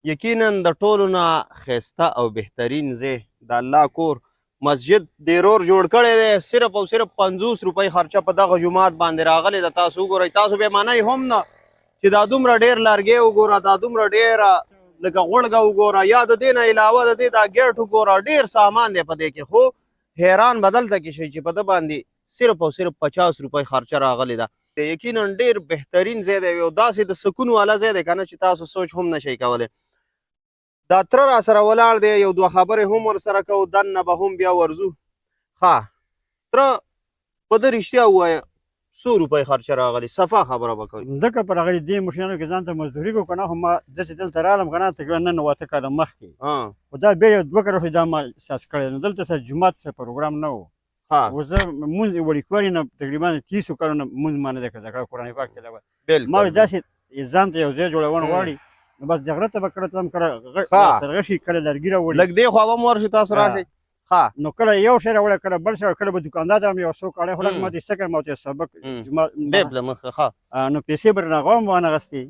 یقینا د ټولو نه ښایسته او بهترین ځای د الله کور مسجد ډیرور جوړ کړی دی. صرف او صرف 50 روپۍ خرچه په دغه جومات باندې راغلی ده. تاسو وګورئ، تاسو به منئ هم نه چې دا دومره ډیر لرګی وګوره، دا دومره ډیره لکه غوړګه وګوره، یا د دې نه علاوه د دې دا ګیټ وګوره، ډیر سامان دی په دې کې. خو حیران به دلته کې شئ چې په ده باندې صرف او صرف 50 روپۍ خرچه راغلی ده. یقینا ډیر بهترین ځای دی، یو داسې د سکون والا ځای دی که نه چې تاسو سوچ هم نشئ کولی. دا تره را سره ولاړ دی، یو دوه خبرې هم ورسره کوو، دننه به هم بیا ورځو. ښه تره په ده رښتیا ووایه، څو روپۍ خرچه راغلي؟ صفا خبره به کوئ. ځکه په هغه دې مشرانو کې ځان ته مزدوري کوو که نه، خو ما زه چې دلته رالم که نه تقریبا نن اوته کاله مخکې، خو دا بیا یو 2 کاله شو دا ما احساس کړی. نو دلته څه جومات څه پروګرام نه و. اوس زه مونځ وړوکوالي نه تقریبا 30 کالو نه مونځ ما نه دی کړی، قرآن پاک تلاوت. ما وایي داسې ځان ته یو ځای جوړول غواړي، نو بس جګړه ته به کله ته هم کله سرغشي، کله لرګي راوړي. لږ دې خوا به هم ورشو تاسو راشئ. نو کله یو شی راوړی، کله بل شی، کله به دوکاندار ته هم یو څو کاڼی خو لږ ما ته ایسته کړم، ما ورته سبق دیب له مخه. نو پیسې به رانه هغه هم وانغستې،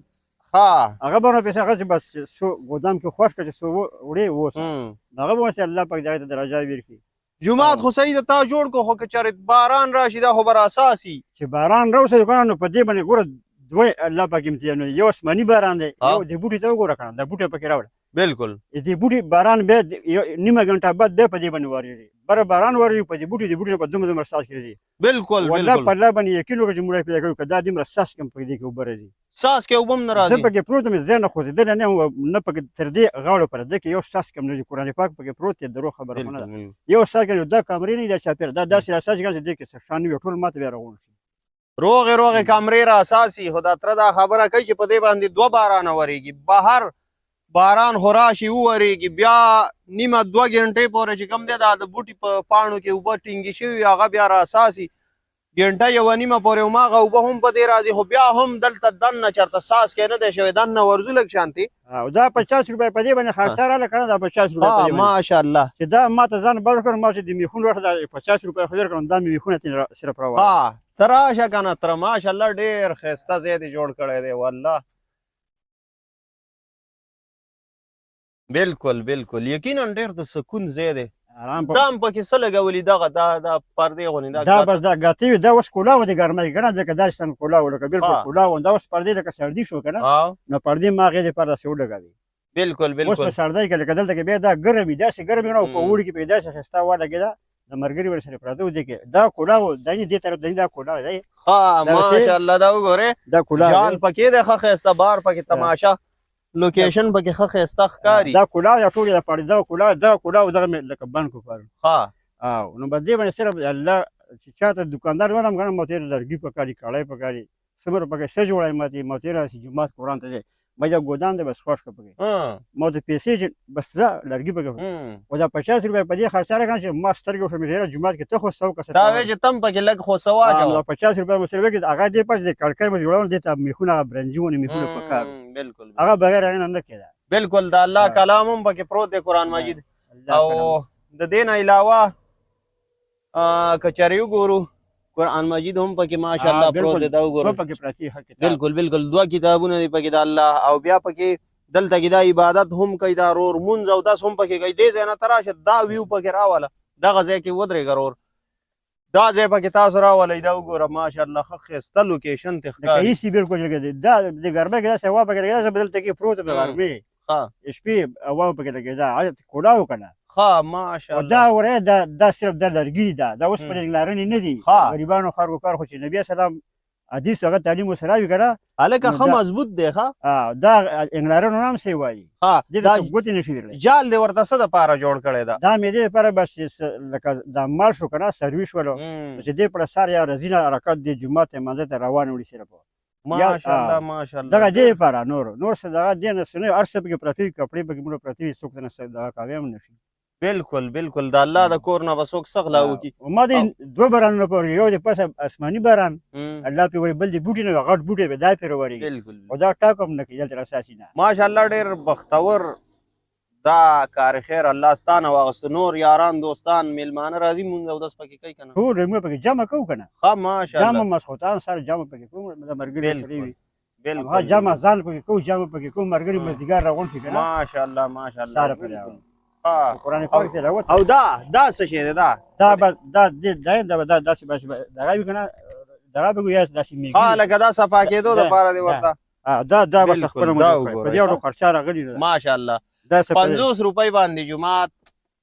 هغه به رانه پیسې اخیستې، بس څو ګودام کې خوښ کړه چې څو وړې اوس نو هغه به ورسې الله پاک د هغې ته درجه ورکړي. جومات خو صحیح د تا جوړ کړو، خو که چېرې باران راشي دا خو به راساسي. چې باران راوسي که نه، نو په دې باندې ګوره دوه الله پاک امتحانونه، یو اسماني باران دی، یو د بوټي ته وګوره که نه، دا بوټی پکې راوړه. بالکل د بوټي باران بیا نیمه ګنټه بعد بیا په دې باندې وارېږي، بره باران وارېږي په دې بوټي، د بوټي نه په دومره څاڅکي راځي. بالکل والله په الله باندې یقین وکړه چې موږ پیدا کوو، که دا دومره څاڅکي هم په دې کې اوبه راځي، څاڅکي اوبه هم نه راځي. زه پکې پروت یم، ځای نه خوځېدلی نه یم، نه پکې تر دې غاړو پورې ده کې یو څاڅکی هم نه راځي. قرآن پاک پکې پروت دی، دروغ خبره خو نه ده. یو څاڅکی دا کمرې نه دي، دا چاپېره دا داسې راڅاڅي که نه چې دې کې څه شان نه وي، ټول ما ته بیا راغونډ شي. روغې کمرې راساسي. خو دا تره دا خبره کوي چې په دې باندې 2 بارانه ورېږي، بهر باران خو راشي وورېږي، بیا نیمه 2 ګنټې پورې چې کوم دی دا د بوټي په پاڼو کې اوبه ټینګې شوي، هغه بیا راساسي. ګنټه یوه نیمه پورې هماغه اوبه هم په دې راځي، خو بیا هم دلته دننه چېرته څاڅکی نه دی شوی. دننه ورځو لږ شانتې. او دا 50 روپۍ په دې باندې خرڅه راغله که نه، دا 50 روپۍ په دې باندې ماشاءالله چې دا ما ته ځان بل کړ، ما چې د میخونو ورته دا 50 روپۍ خو درکړم، دا مې میخونه ترې صرف راوړل. ته راشه که نه تره، ماشاءالله ډېر ښایسته ځای دې جوړ کړی دی والله. بالکل یقینا ډېر د سکون ځای دی. دا هم پکې څه لګولي دغه دا پردې غوندې دا بس دا ګاتې وي، دا اوس کولا و د ګرمۍ که نه، ځکه داسې سم کولا و لکه بالکل کولا و. دا اوس پردې لکه سردي شو که نه، نو پردې ما هغې دپاره داسې ولګوي. بالکل اوس په سردی کې لکه دلته کې بیا دا ګرم وي، داسې ګرم وي نه، په اوړي کې پکې داسې ښایسته هوا لګېده، د ملګري ورسره پراته و. دې کې دا کولا و، دې طرف دا کولا دی. ماشاءالله دا وګورئ، دا کولا جال پکې دی ښه ښایسته، بار پکې تماشه، لوکیشن پکې ښه ښایسته ښکاري. دا کولا دا ټول د پاړې دغه کولا و، دغه مې لکه بند کړو پاره. نو په دې باندې صرف الله چې چاته دوکاندار ولم که نه، ما ته لرګي پکار دي، کاړی پکار دي، څومره پکې څه جوړوي، ما ته راسي جومات قرآن ته ځي، ما دا ګودام دی بس خوښ کړه پکې، ما ته پیسې چې بس ځه لرګي پکې و. دا 50 روپۍ په دې خرڅه راکړه چې ما سترګې وشوه مې ډېره جومات کې ته خو 100 کسه تا وایې چې تم پکې لږ خو څه واچوه. دا 50 روپۍ مې سره وکړي، هغه دې پس د کړکۍ مې جوړول، دې ته میخونه برنجي ونې میخونه پکار وو. بالکل هغه بغیر هغې نه نه کېده. بالکل د الله کلام هم پکې پروت دی، قرآن مجید. او د دې نه علاوه که چېرې وګورو قرآن مجید هم پکې ماشاءالله پروت دی. دا وګورئ، بالکل 2 کتابونه دي پکې د الله. او بیا پکې دلته کې دا عبادت هم کوي، دا رور مونځ او داس هم پکې کوي. دې ځای نه ته راشه، دا ویو پکې راوله، دغه ځای کې ودرېږه رور، دا ځای پکې تاسو راولئ. دا وګوره ماشاءالله ښه ښایسته لوکیشن ته ښکاري. هېڅ بالکل لګېدی، دا د ګرمۍ کې داسې هوا پکې لګېده، داسې به دلته کې پروت یم د غرمې شپې هوا پکې لګېده، کولا و که نه. ماشاءالله دا وره دا صرف دا لرګي دي، دا اوسپنې لارنې نه دي، غریبانو خلکو کار. خو چې نبي اسلام حدیث هغه تعلیم ورسره وي که نه، هلکه ښه مضبوط دی. دا انګلارانو هم څه وایي، دې ته ګوتې نه شي درلی. جال دې ورته څه دپاره جوړ کړی ده؟ دا مې دې دپاره بس لکه دا مال شو که نه، سروي شولو، چې دې پړه سار یا رزینه حرکت دې جومات ته منځه ته روان وړي صرف. ماشاءالله دغه دې دپاره نور څه دغه دې نه څه نه، هر څه پکې پراته وي، کپړې پکې موږ پراته وي، څوک ته نه دغه کاوی هم نه شي. بالکل د الله د کور نه به څوک څه غلا وکړي. ما دې 2 بارانونه پورې، یو د پسه آسماني باران الله پرې وایي، بل د بوټي نه غټ بوټی به دا پرې ورېږي، او دا ټاک هم نه کوي دلته اساسي نه. ماشاءالله ډېر بختور دا کار خیر الله ستانه واغسته. نور یاران دوستان میلمانه راځي مونږ اودس پکې کوي که نه؟ ټول موږ پکې جمع کوو که نه، ماشاءالله جمع مسخوتان سره جمع پکې کوو، د ملګري سره وي. هغه جامع ځان پکې کوو جامع پکې کوو ملګري مازدیګر راغونډ شي که نه ماشاءالله ماشاءالله ساره پرې راغله قرآن پاک کې راوت او دا څه شی دی دا به داسې دغه وي که نه دغه به ګویا داسې میږي لکه دا صفا کېدو دپاره دی ورته دا بس خپله په دې ډول خرچه راغلي ده ماشاءالله 50 روپۍ باندې جومات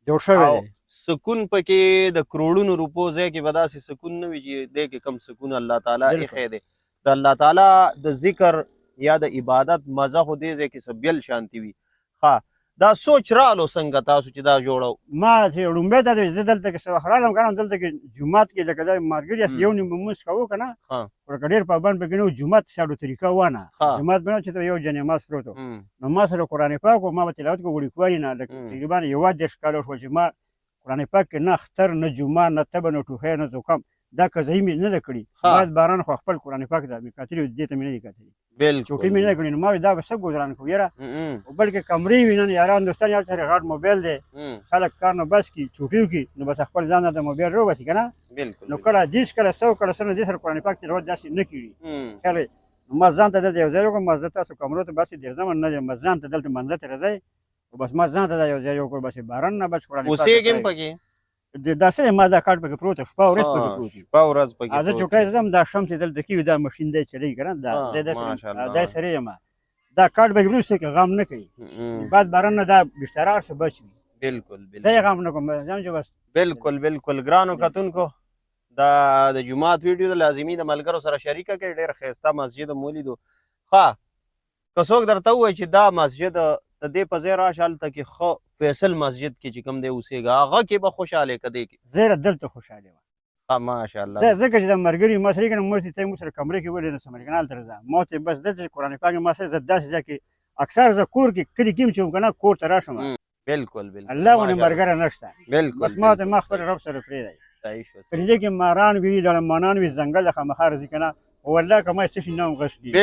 جوړ شوی دی سکون پکې د کروڑونو روپو ځای کې به داسې سکون نه وي چې دې کې کم سکون الله تعالی ایښی دی د الله تعالی د ذکر یا د عبادت مزه خو دې ځای کې څه بیل شانتي وي ښه دا سوچ رالو څنګه تاسو چې دا جوړو ما چې لومړی دا دی زه دلته کې سبق رالم که نه دلته کې جومات کې لکه دا ملګري هسې یو نیم لمونځ کوو که نه ورکه ډېر پابند پکې نه و جومات ساړو طریقه ونه جومات به نه چې یو جنماز پروت و نو ما سره قرآن پاک و ما به تلاوت کوو وړوکوالي نه تقریبا 31 کاله شول چې ما قرآن پاک کې نه اختر نه جمعه نه تبه نه ټوخی نه زکام دا قضایي مې نه ده کړې بعد باران خو خپل قرآن پاک ته مې کتلي دې ته مې نه دي کتلي چوټۍ مې نه ده کړې نو ما وایي دا به څه ګزاران کوو یاره بلکې کمرې وي نن یاران دوستان یار سره غټ موبایل دی خلک کار نه بس کړي چوټۍ وکړي نو بس خپل ځان د موبایل راوباسي که نه نو کله 10 کله 100 کله 100 دې سره قرآن پاک تلاوت داسې نه کړي خیر ما ځان ته دلته یو ځای وکړم ما زه تاسو کمرو ته باسې درځم نه ما ځان ته دلته منځه ته راځئ بس ما ځان ته دا یو ځای وکړ بس باران نه بس قرآن پاک اوسېږم پکې دا څه ما دا کارت پکې پروت شپه ورځ پکې پروت شپه ورځ پکې زه چوټۍ ځم دا شمس دلته کې دا ماشین دی چلېږي که نه دا سړی یم دا کارت پکې پروت شي که غم نه کوي بعد باران نه دا بستره هر څه بچ وي بالکل زه یې غم نه کوم ځم چې بس بالکل ګرانو کتونکو دا د جومات ویډیو د لازمي د ملګرو سره شریکه کړئ ډېر ښایسته مسجد مو ولیدو ښه که څوک درته ووایي چې دا مسجد د دې په ځای راشه هلته کې ښه فیصل مسجد کې چې کوم دی اوسېږه هغه کې به خوشحاله که دی کې زه دلته خوشحاله وم ماشاءالله ځکه چې د ملګري ما سره یې که نه موږ ته موږ سره کمرې کې ولې نه سمرې که نه هلته راځه ما ته بس دلته قرآن پاک ما سره زه داسې ځای کې اکثر زه کور کې کلي کې یم چې وم که نه کور ته راشم بالکل الله ونې ملګری نشته بس ما ته ما خپل رب سره پرېږدی پر دې کې ماران وي لړمانان وي ځنګل خامخا راځي که نه والله که ما څه شي نه هم غشي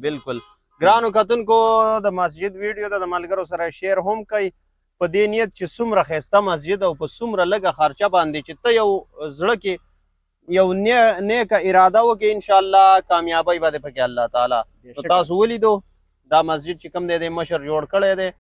بالکل ګرانو کتونکو د مسجد ویډیو د ملګرو سره شیر هم کوي په دې نیت چې څومره ښایسته مسجد او په څومره لږه خرچه باندې چې ته یو زړه کې یو نیکه اراده وکړې انشاءالله کامیابی به دې پکې الله تعالی تاسو ولیدو دا مسجد چې کوم دی د مشر جوړ کړی دی